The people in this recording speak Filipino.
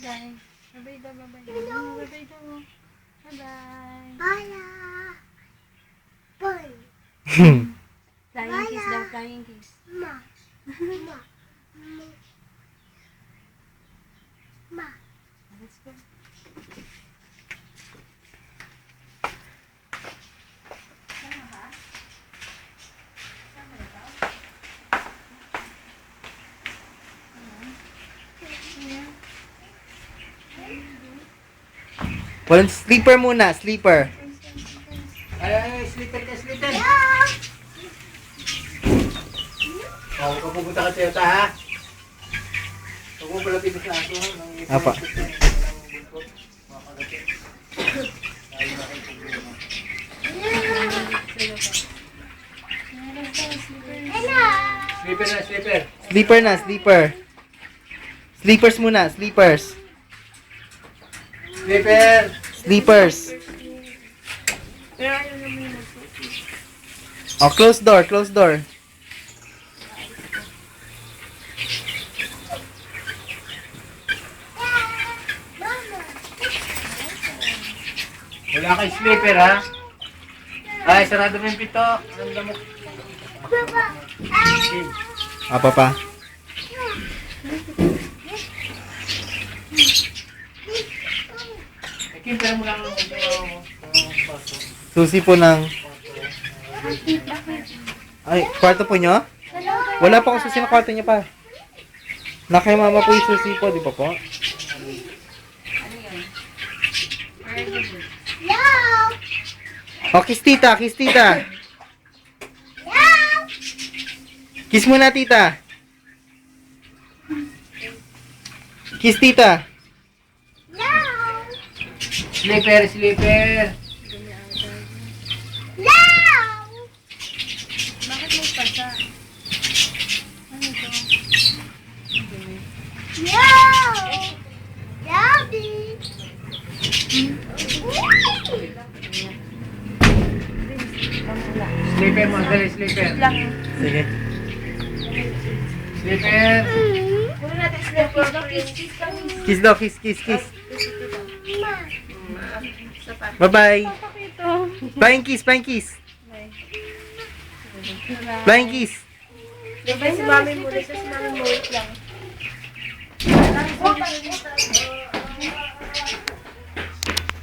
Bye-bye. Bye-bye daw, bye-bye. Bye-bye daw. Bye-bye. Flying kiss daw, flying kiss. Let's go. Walang sleeper muna, sleeper. Ay, slipper ka, slipper. Oh, pupunta ka tayo ta, ha? Huwag mo pala titis na aso, ha? Apa. Slipper na, slipper. Sleeper na, sleeper. Sleepers muna, sleepers. Slipper. Sleepers. Pero ayaw naman yung Oh, close door, close door. Wala kay slipper, ha? Ay, sarado mo yung pito. Ang lamok. Apa pa? Kimper mo lang ang Susi po ng... Ay, kwarto po nyo? Wala pa akong susi na kwarto niya pa. Na kay mama po yung susi po, di ba po? Oh, kiss tita, kiss tita. Kiss muna tita. Kiss tita. slipper, slipper. Bakit may pasa? Ano ito? Slipper mo, dali, slipper. Lang. Sige. Slipper. Puro natin slipper. Kiss kami. Kiss daw, kiss, kiss, kiss. Isa pa. Bye-bye. Pakito. Flying kiss, flying kiss. Flying kiss. Gabay si mami mo. Si mami mo. Wait lang.